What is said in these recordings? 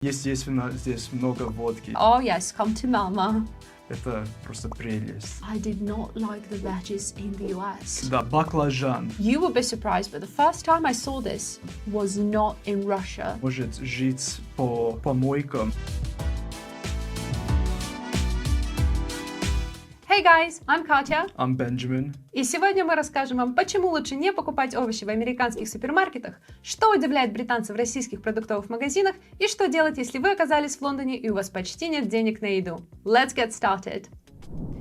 Естественно, здесь много водки. Oh yes, come to mama. Это просто прелесть. I did not like the veggies in the US. Да, баклажан. You will be surprised, but the first time I saw this was not in Russia. Может жить по помойкам. Hey guys, I'm Katya. I'm Benjamin. И сегодня мы расскажем вам, почему лучше не покупать овощи в американских супермаркетах, что удивляет британцев в российских продуктовых магазинах и что делать, если вы оказались в Лондоне и у вас почти нет денег на еду. Let's get started.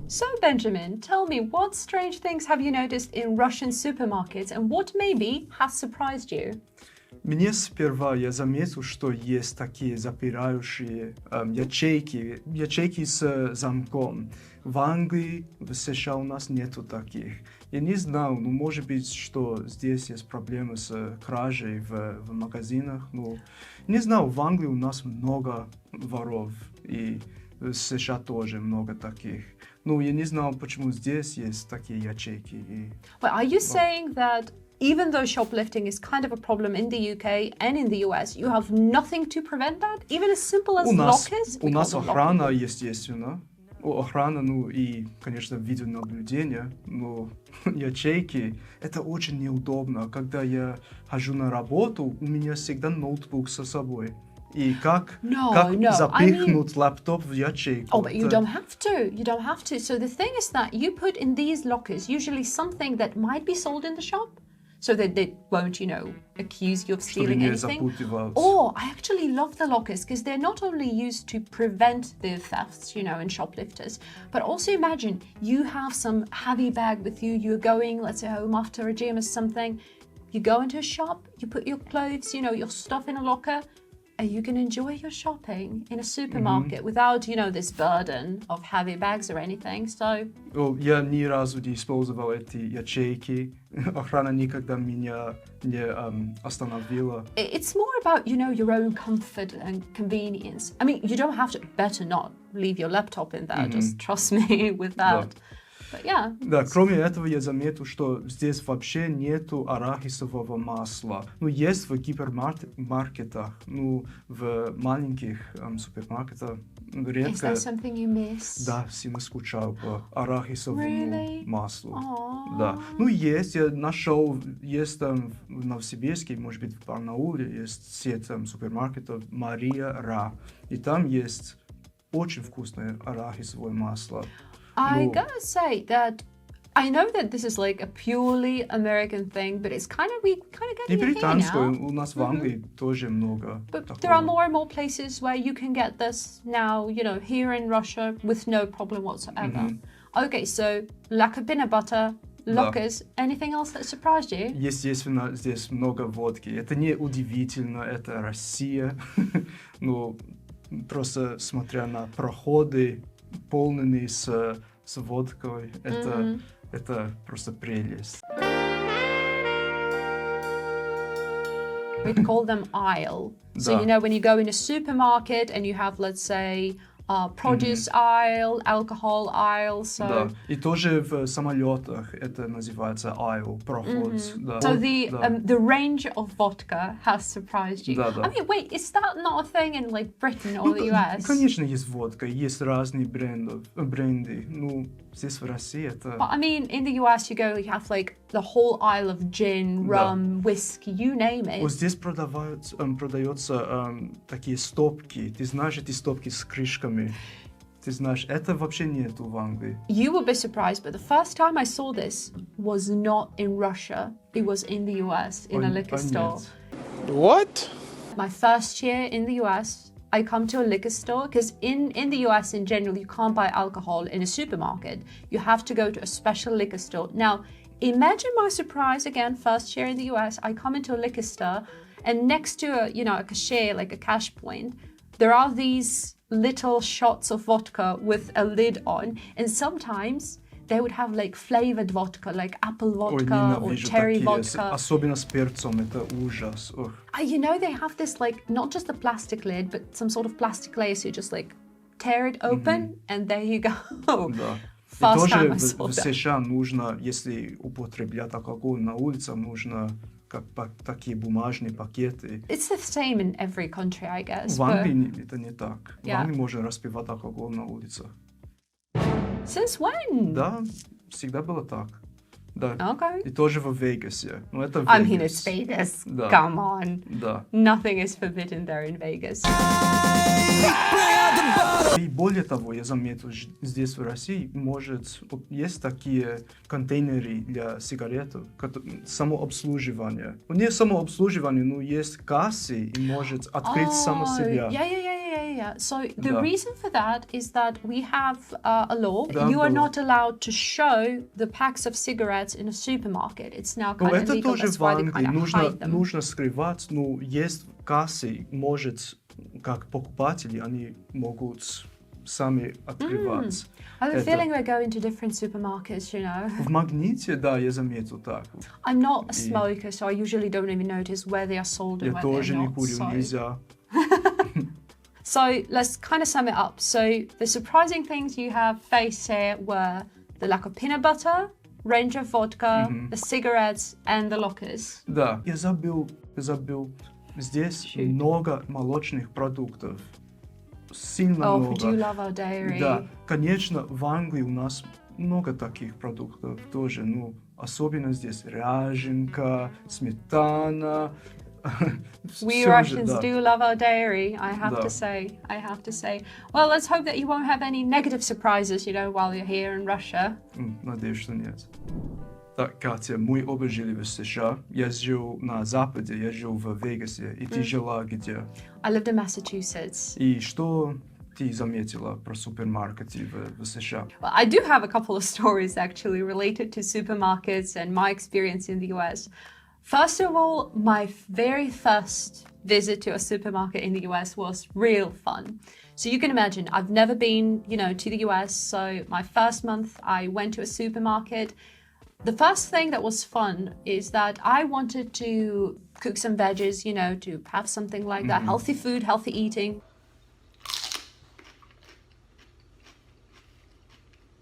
So Benjamin, tell me, what strange things have you noticed in Russian supermarkets and what maybe has surprised you? Мне сперва я заметил, что есть такие запирающие ячейки с замком. В Англии, в США у нас нету таких. Я не знал, может быть, что здесь есть проблемы с кражей в магазинах. Не знал, в Англии у нас много воров, и в США тоже много таких. Я не знал, почему здесь есть такие ячейки. But are you saying that even though shoplifting is kind of a problem in the UK and in the US, you have nothing to prevent that? Even as simple as lockers? У нас охрана, естественно. Охрана, и, конечно, видеонаблюдение, но ячейки, это очень неудобно. Когда я хожу на работу, у меня всегда ноутбук с собой. И как запихнуть лаптоп в ячейку? Oh, but you don't have to. You don't have to. So the thing is that you put in these lockers usually something that might be sold in the shop, so that they won't, accuse you of stealing anything. Or I actually love the lockers because they're not only used to prevent the thefts, and shoplifters, but also imagine you have some heavy bag with you, you're going, let's say, home after a gym or something, you go into a shop, you put your clothes, your stuff in a locker, and you can enjoy your shopping in a supermarket without, this burden of heavy bags or anything, so... Я ни разу не использовал эти ячейки. Охрана никогда меня не остановила. It's more about, your own comfort and convenience. I mean, you don't have to, better not leave your laptop in there, just trust me with that. But yeah. Да, кроме этого я заметил, что здесь вообще нету арахисового масла. Есть в гипермаркетах, в маленьких супермаркетах редко. Is that something you miss? Да, сильно скучал по арахисовому маслу. Aww. Да. Есть, я нашел, есть там в Новосибирске, может быть в Барнауле, есть сеть супермаркетов Мария Ра. И там есть очень вкусное арахисовое масло. I gotta say that I know that this is like a purely American thing, but it's we kind of get it here now. У нас в Англии тоже много. But there are more and more places where you can get this now, here in Russia with no problem whatsoever. Okay, so lack of peanut butter, lockers, anything else that surprised you? Естественно, здесь много водки. Это не удивительно, это Россия. Просто смотря на проходы, полные с водкой, это просто прелесть. We'd call them aisle. So, when you go in a supermarket and you have, let's say, produce aisle, alcohol aisle, so... Да, и тоже в самолетах это называется aisle, проход. Да. So the range of vodka has surprised you. Да. I mean, wait, is that not a thing in like Britain or the US? Конечно, есть водка, есть разные бренды. Здесь в России это... But, I mean, in the US you have like the whole aisle of gin, rum, whiskey, you name it. Здесь продается такие стопки. Ты знаешь эти стопки с крышками? Ты знаешь, это вообще нету в Англии. You will be surprised, but the first time I saw this was not in Russia. It was in the US, in a liquor store. What? My first year in the US, I come to a liquor store because in the US in general, you can't buy alcohol in a supermarket. You have to go to a special liquor store. Now, imagine my surprise again, first year in the US, I come into a liquor store and next to a cashier, like a cash point, there are these little shots of vodka with a lid on, and sometimes they would have like flavored vodka, like apple vodka or cherry vodka. Особенно с перцем, это ужас. They have this like, not just a plastic lid, but some sort of plastic layer, so you just like tear it open and there you go. Да. First И time тоже I saw в that. США нужно, если употреблять алкоголь на улице, нужно как такие бумажные пакеты. It's the same in every country, I guess. В Англии это не так. Yeah. В Англии можно распивать алкоголь на улицах. Since when? Да, всегда было так. Да. Okay. И тоже в Вегасе. Ну, это I mean, Вегас. it's Vegas. Да. Come on. Да. Nothing is forbidden there in Vegas. И более того, я заметил, здесь в России есть такие контейнеры для сигарет, самообслуживание. Не самообслуживание, но есть кассы и может открыть само себя. Yeah. So the reason for that is that we have a law. You are not allowed to show the packs of cigarettes in a supermarket. It's now kind of illegal. That's why they kind of hide them. Нужно скрывать, но есть кассы, может, как покупатели, они могут сами открывать. I have a feeling we're going to different supermarkets, you know. В Магните, да, я заметил так. I'm not a smoker, so I usually don't even notice where they are sold and Я where тоже they're не not. курю, нельзя. So let's kind of sum it up. So the surprising things you have faced here were the lack of peanut butter, range of vodka, the cigarettes, and the lockers. Да, я забыл. Здесь много молочных продуктов. Сильно много. Oh, do you love our dairy? Да, конечно, в Англии у нас много таких продуктов тоже. Ну, особенно здесь ряженка, сметана. We Russians do love our dairy, I have to say. Well, let's hope that you won't have any negative surprises, you know, while you're here in Russia. Надеюсь, что нет. Так, Катя, мы оба жили в США. Я жил на Западе, я жил в Вегасе. И ты жила где? I lived in Massachusetts. И что ты заметила про супермаркеты в США? Well, I do have a couple of stories actually related to supermarkets and my experience in the US. First of all, my very first visit to a supermarket in the US was real fun. So you can imagine, I've never been, you know, to the US. So my first month, I went to a supermarket. The first thing that was fun is that I wanted to cook some veggies, you know, to have something like that, healthy food, healthy eating.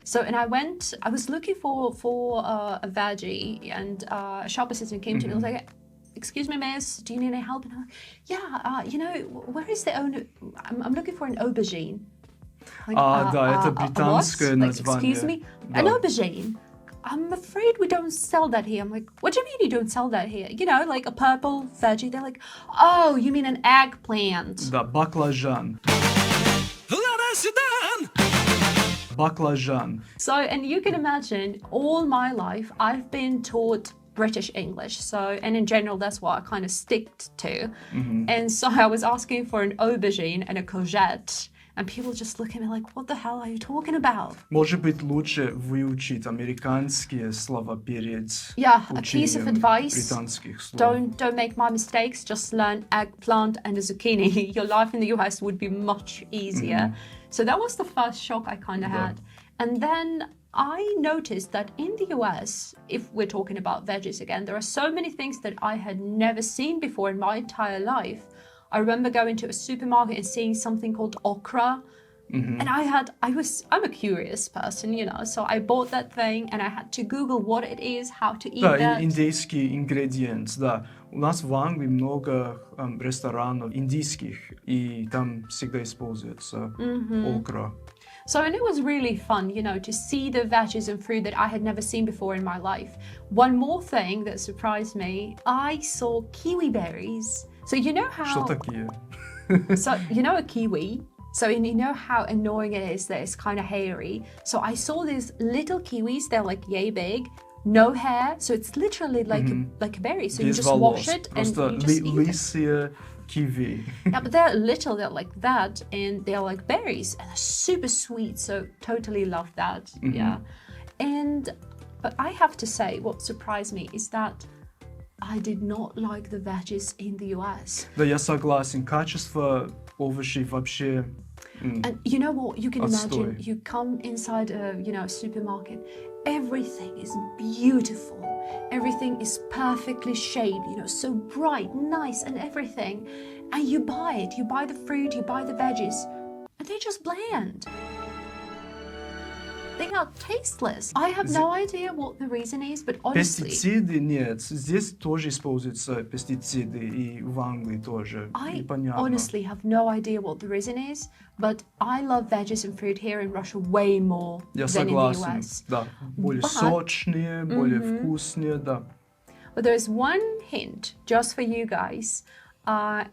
So, and I was looking for a veggie, and a shop assistant came to me and was like, excuse me, miss, do you need any help? And I'm like, yeah, you know, where is the owner? I'm looking for an aubergine. Like, да, это британское название. Excuse me? An aubergine? I'm afraid we don't sell that here. I'm like, what do you mean you don't sell that here? You know, like a purple veggie. They're like, oh, you mean an eggplant. Да, баклажан. Baclajan. So, and you can imagine, all my life, I've been taught British English. So, and in general, that's what I kind of sticked to. And so I was asking for an aubergine and a courgette. And people just look at me like, what the hell are you talking about? Может быть, лучше выучить американские слова перед a piece of advice. Британских слов. Don't make my mistakes. Just learn eggplant and a zucchini. Your life in the US would be much easier. So that was the first shock I kind of had. And then I noticed that in the US, if we're talking about veggies again, there are so many things that I had never seen before in my entire life. I remember going to a supermarket and seeing something called okra. And I'm a curious person, you know, so I bought that thing and I had to Google what it is, how to eat that. Да, индийский ингредиент, да. У нас в Англии много ресторанов индийских, и там всегда используется окра. So, and it was really fun, you know, to see the veggies and fruit that I had never seen before in my life. One more thing that surprised me, I saw kiwi berries. So you know how... Что такие? So you know a kiwi? So you know how annoying it is that it's kind of hairy. So I saw these little kiwis, they're like yay big, no hair. So it's literally like a berry. So you just wash it and you just eat it. Kiwi. Yeah, but they're little, they're like that, and they're like berries, and they're super sweet, so totally love that, yeah. But I have to say, what surprised me is that I did not like the veggies in the US. Да, я согласен, качество овощей вообще And you know what, you can imagine, отстой. you come inside a, you know, a supermarket, everything is beautiful. Everything is perfectly shaped, you know, so bright, nice and everything. And you buy it, you buy the fruit, you buy the veggies, and they're just bland. they are tasteless. I have no idea what the reason is, but honestly... Пестициды нет. Здесь тоже используются пестициды, и в Англии тоже. I Непонятно. honestly have no idea what the reason is, but I love veggies and fruit here in Russia way more than in the US. Да, более сочные, более вкусные, да. But there's one hint just for you guys.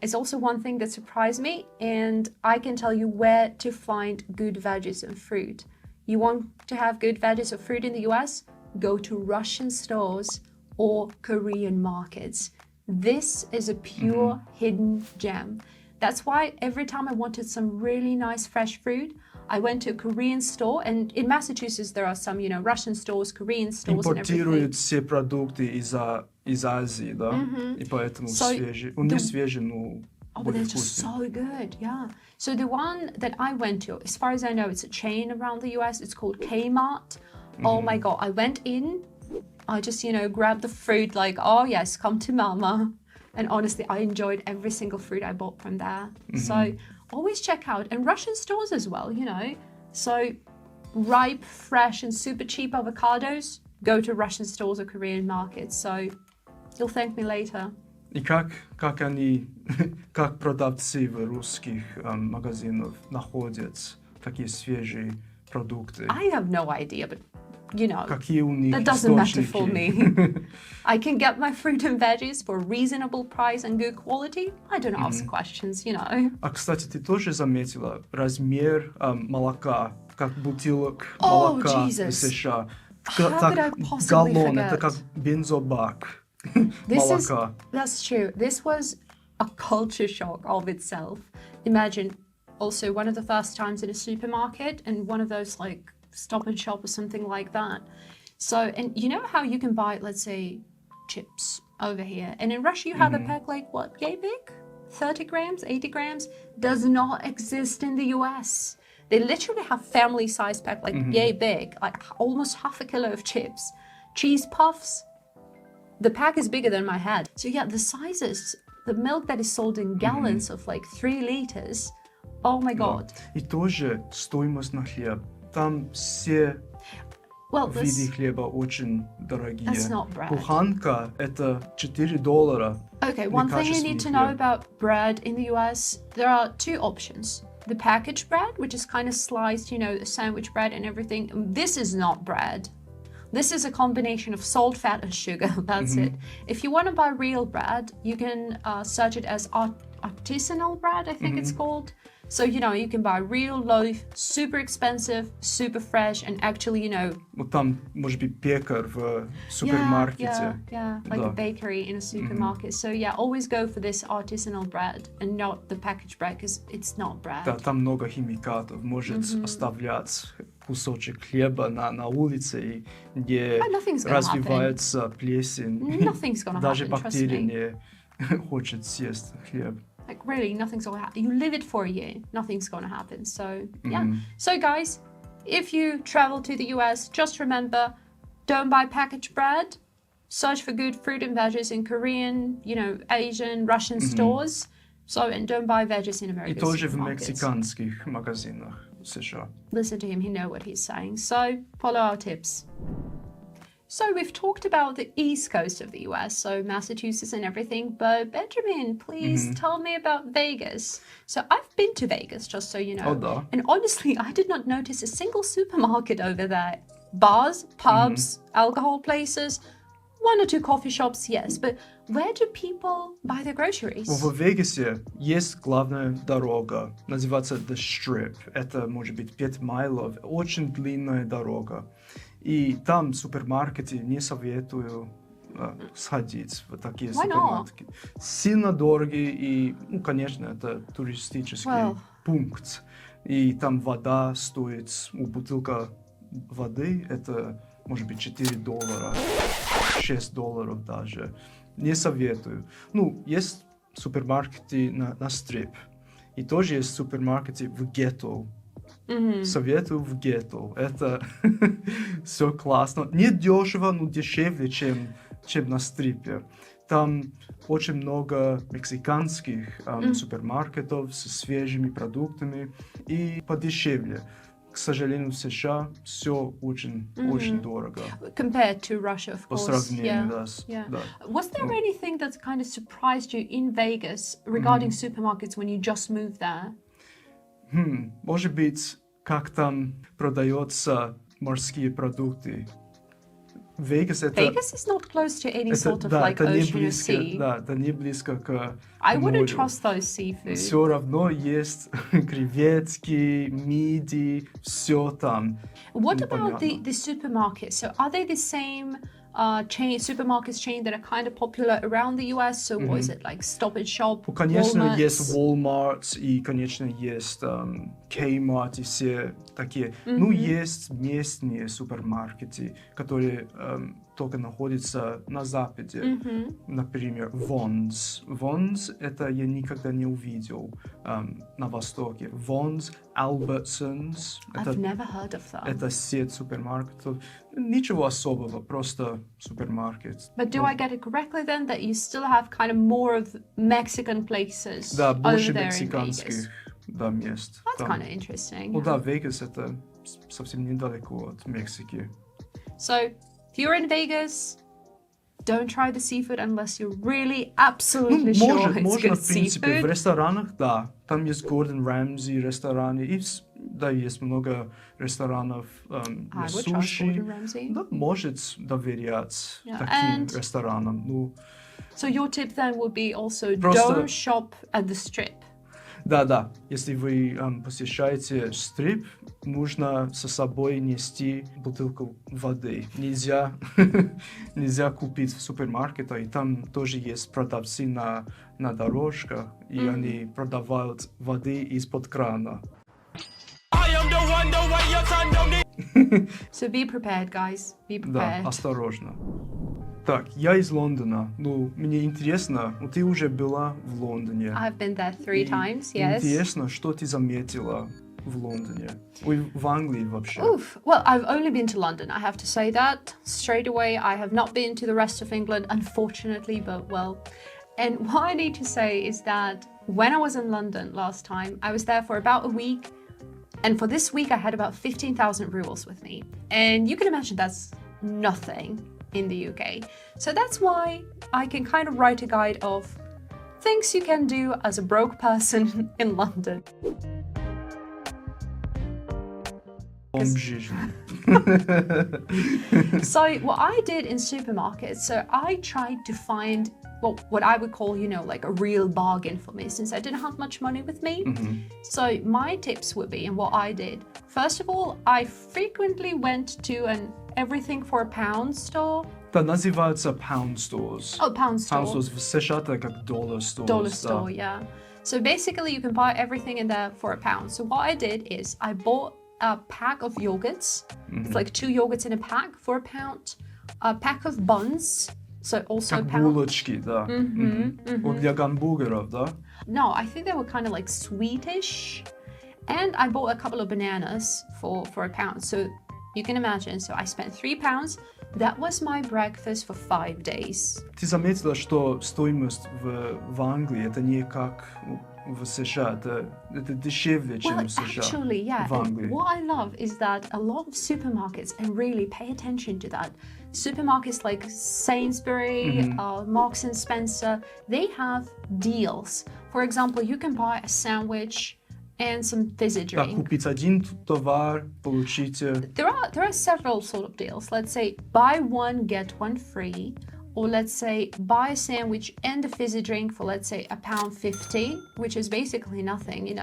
It's also one thing that surprised me, and I can tell you where to find good veggies and fruit. You want to have good veggies or fruit in the US? Go to Russian stores or Korean markets. This is a pure hidden gem. That's why every time I wanted some really nice fresh fruit, I went to a Korean store, and in Massachusetts there are some, Russian stores, Korean stores and everything. Импортируют все продукты из Азии, да? И поэтому свежие. Он не свежий, но but they're just so good, yeah. So the one that I went to, as far as I know, it's a chain around the US. It's called Kmart. Oh my God, I went in, I just, grabbed the fruit like, oh yes, come to mama. And honestly, I enjoyed every single fruit I bought from there. So always check out, and Russian stores as well, So ripe, fresh and super cheap avocados, go to Russian stores or Korean markets. So you'll thank me later. И как продавцы в русских магазинах находят такие свежие продукты? I have no idea, but Какие у них that doesn't matter for me. I can get my fruit and veggies for a reasonable price and good quality. I don't ask questions, А, кстати, ты тоже заметила размер молока, как бутылок молока в США? Галлон, это как бензобак молока. That's true. This was a culture shock of itself. Imagine also one of the first times in a supermarket and one of those like Stop and Shop or something like that. So, and you know how you can buy, let's say, chips over here, and in Russia you have a pack like what, yay big? 30 grams, 80 grams? Does not exist in the US. They literally have family-sized pack like yay big, like almost half a kilo of chips. Cheese puffs, the pack is bigger than my head. So yeah, the sizes, the milk that is sold in gallons of like 3 liters, oh my God. И тоже стоимость на хлеб. Там все виды хлеба очень дорогие. That's not bread. Буханка – это $4. Okay, one thing you need to know about bread in the US, there are 2 options. The packaged bread, which is kind of sliced, the sandwich bread and everything. This is not bread. This is a combination of salt, fat, and sugar. That's it. If you want to buy real bread, you can search it as artisanal bread, I think it's called. So, you can buy real loaf, super expensive, super fresh, and actually, Вот там, может быть, пекарь в супермаркете. Yeah, like a bakery in a supermarket. So, yeah, always go for this artisanal bread and not the packaged bread, because it's not bread. Да, там много химикатов. Может оставлять кусочек хлеба на улице, где развивается плесень. Nothing's gonna happen, Даже бактерии не хочет съесть хлеб. Like really, nothing's gonna happen. You live it for a year, nothing's gonna happen. So yeah. So guys, if you travel to the US, just remember, don't buy packaged bread. Search for good fruit and veggies in Korean, Asian, Russian stores. So, and don't buy veggies in American И тоже в supermarkets. мексиканских магазинах США. Listen to him, he knows what he's saying. So follow our tips. So we've talked about the east coast of the US, so Massachusetts and everything, but Benjamin, please tell me about Vegas. So I've been to Vegas, just so you know. Oh, да. And honestly, I did not notice a single supermarket over there. Bars, pubs, alcohol places, 1 or 2 coffee shops, yes, but where do people buy their groceries? В Вегасе есть главная дорога, называется The Strip. Это может быть 5 миль, очень длинная дорога. И там супермаркеты не советую сходить в такие супермаркеты. Сильно дорогие и, конечно, это туристический пункт. И там вода стоит, бутылка воды, это может быть $4, $6 даже. Не советую. Есть супермаркеты на стрип. И тоже есть супермаркеты в гетто. Советую в гетто. Это все классно. Не дешево, но дешевле, чем на стрипе. Там очень много мексиканских супермаркетов с свежими продуктами и подешевле. к сожалению, в США все очень дорого. Compared to Russia, of course. По сравнению, да. Was there anything that's kind of surprised you in Vegas regarding supermarkets when you just moved there? Может быть, как там продаются морские продукты. Vegas is not close to any sort of like ocean or sea. Да, это не близко к I wouldn't морю. trust those seafood. Все равно есть креветки, мидии, все там. What about the supermarkets? So are they the same supermarkets chain that are kind of popular around the US? So what is it like Stop and Shop, Конечно, Walmarts? есть Walmart и, конечно, есть Kmart и все такие. Ну, есть местные супермаркеты, которые только находятся на Западе. Например, Vons. Vons это я никогда не увидел на Востоке. Vons, Albertsons. I've never heard of that. Это сеть супермаркетов. Ничего особого, просто супермаркет. But do I get it correctly then that you still have kind of more of Mexican places Да, больше over there in мексиканских Vegas? мест. That's kind of interesting. Ну да, Вегас это совсем недалеко от Мексики. So, if you're in Vegas, don't try the seafood unless you're really absolutely sure it's можно, good в принципе, seafood. в ресторанах, да. Там есть Гордон Рамзи рестораны, и да, есть много ресторанов, есть суши. Да, может доверять таким ресторанам. Ну, so your tip then would be also don't shop at the strip. Да. Если вы посещаете стрип, нужно со собой нести бутылку воды. Нельзя купить в супермаркете, и там тоже есть продавцы на дорожках, и они продавают воды из-под крана. So be prepared, guys. Be prepared. Да, осторожно. Так, я из Лондона. Ну, мне интересно, ты уже была в Лондоне. I've been there 3 times, yes. Интересно, что ты заметила в Лондоне? Ой, в Англии вообще. Oof. Well, I've only been to London, I have to say that straight away. I have not been to the rest of England, unfortunately, but well. And what I need to say is that when I was in London last time, I was there for about a week. And for this week, I had about 15,000 rubles with me. And you can imagine that's nothing in the UK. So that's why I can kind of write a guide of things you can do as a broke person in London. So what I did in supermarkets, so I tried to find what I would call, like a real bargain for me, since I didn't have much money with me. So my tips would be, and what I did, first of all, I frequently went to an everything for a pound store. Да, называются pound stores. Oh, pound store. Pound stores в США это как dollar stores. Dollar store, yeah. So basically you can buy everything in there for a pound. So what I did is I bought a pack of yogurts. It's like 2 yogurts in a pack for a pound. A pack of buns. So also как a pound. булочки, да. Вот для гамбургеров, да? No, I think they were kind of like sweetish. And I bought a couple of bananas for a pound. So you can imagine. So I spent £3. That was my breakfast for 5 days. Ты заметила, что стоимость в Англии это не как в США, это дешевле, чем в США. Actually, yeah. В Англии. What I love is that a lot of supermarkets, and really pay attention to that, supermarkets like Sainsbury, Marks and Spencer, they have deals. For example, you can buy a sandwich and some fizzy drink. Да, купить один товар, получите... There are several sort of deals. Let's say buy one, get one free. Or let's say buy a sandwich and a fizzy drink for, let's say, £1.50, which is basically nothing,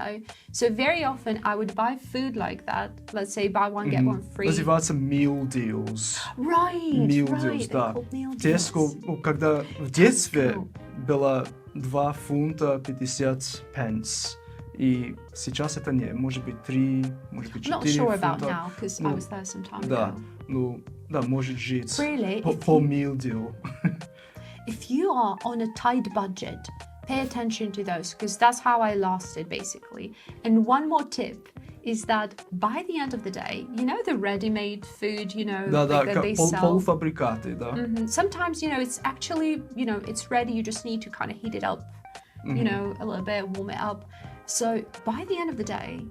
So very often I would buy food like that. Let's say buy one, get one free. Называется meal deals. Right, Meal right. deals, да. Meal deals. Когда в детстве было 2 фунта 50 пенс. И сейчас это не, может быть 3, может быть 4 Not sure фунта. about now, because I was there some time Да, ago. Да, может жить Really? по meal deal. If you are on a tight budget, pay attention to those, because that's how I lasted, basically. And one more tip is that by the end of the day, the ready-made food, Да, that they sell. Полуфабрикаты, да. Sometimes, it's actually, it's ready. You just need to kind of heat it up, a little bit, warm it up. So by the end of the day,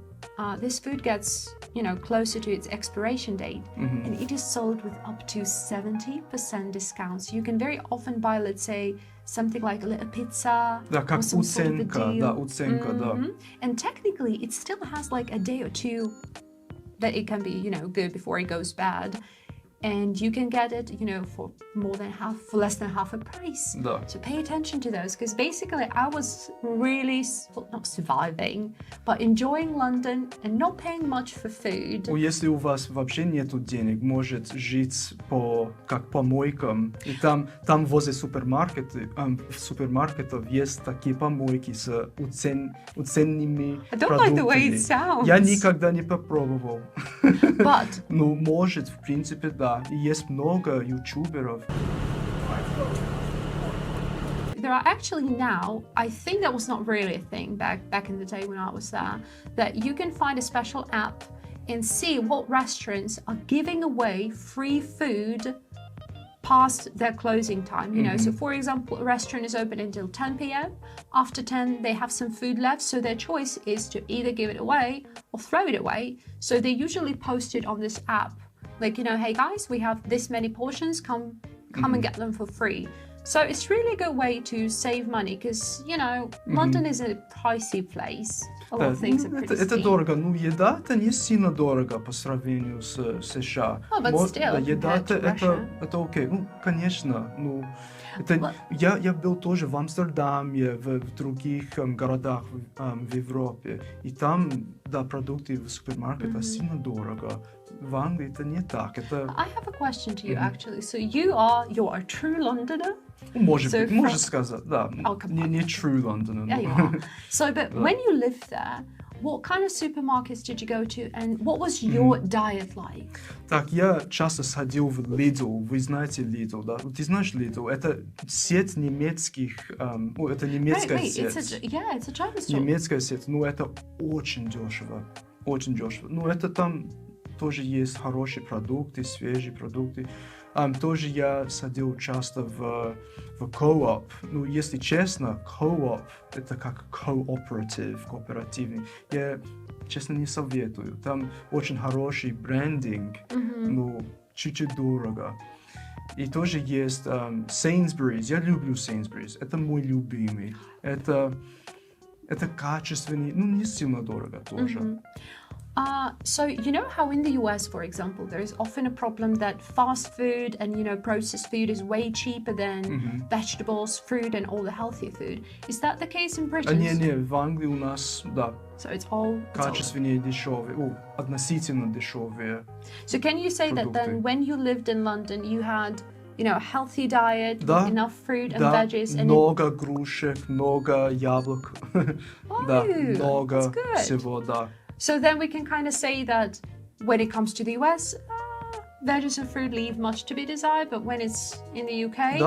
this food gets, closer to its expiration date, and it is sold with up to 70% discounts. You can very often buy, let's say, something like a little pizza or some sort of a deal. And technically, it still has like a day or two that it can be, good before it goes bad. And you can get it, for less than half a price. So pay attention to those, because basically I was really, not surviving, but enjoying London and not paying much for food. Если у вас вообще нету денег, может жить как помойкам. И там возле супермаркетов есть такие помойки с уценными продуктами. I don't like the way it sounds. Я никогда не попробовал. But... Ну, может, в принципе, да. И есть много ютуберов. There are actually now, I think that was not really a thing back in the day when I was there, that you can find a special app and see what restaurants are giving away free food past their closing time. So for example, a restaurant is open until 10 p.m. After 10, they have some food left, so their choice is to either give it away or throw it away. So they usually post it on this app. Like, hey guys, we have this many portions, come and get them for free. So it's really a good way to save money, because, London is a pricey place. A lot of things are pretty steep. Это дорого. Ну, еда это не сильно дорого по сравнению с США. But still, еда это окей. Ну, конечно. Ну, я был тоже в Амстердаме, в других городах в Европе. И там, продукты в супермаркетах сильно дорого. В Англии это не так. I have a question to you, actually. So you're a true Londoner? Может сказать, да. Не true Londoner. Yeah, you are. So, but when you lived there, what kind of supermarkets did you go to, and what was your diet like? Так, я часто ходил в Lidl. Вы знаете Lidl, да? Ты знаешь Lidl? Это сеть немецких... это немецкая сеть. It's a German store. Немецкая сеть. Ну, это очень дешево. Очень дешево. Ну, это там тоже есть хорошие продукты, свежие продукты. Тоже я садил часто в co-op. Ну, если честно, co-op — это как кооперативный. Я, честно, не советую. Там очень хороший брендинг, ну, чуть-чуть дорого. И тоже есть Sainsbury's. Я люблю Sainsbury's. Это мой любимый. Это качественный, ну, не сильно дорого тоже. So how in the US, for example, there is often a problem that fast food and processed food is way cheaper than vegetables, fruit, and all the healthier food. Is that the case in Britain? Не, в Англии у нас, да. So it's all качественнее, дешевле, относительно дешевле. So can you say that then, when you lived in London, you had a healthy diet, with enough fruit and veggies, and много грушек, много яблок, да, много всего, да. So then we can kind of say that when it comes to the US, veggies and fruit leave much to be desired, but when it's in the UK,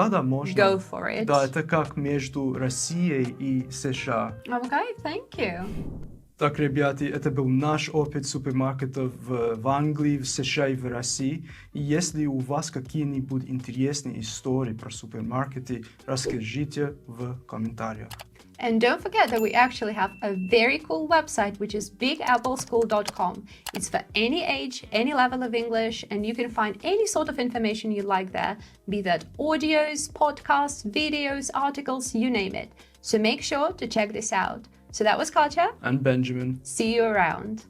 go for it. Да, это как между Россией и США. Okay, thank you. Так, ребята, это был наш опыт супермаркетов в Англии, в США и в России. И если у вас какие-нибудь интересные истории про супермаркеты, расскажите в комментариях. And don't forget that we actually have a very cool website, which is bigappleschool.com. It's for any age, any level of English, and you can find any sort of information you like there, be that audios, podcasts, videos, articles, you name it. So make sure to check this out. So that was Katya. And Benjamin. See you around.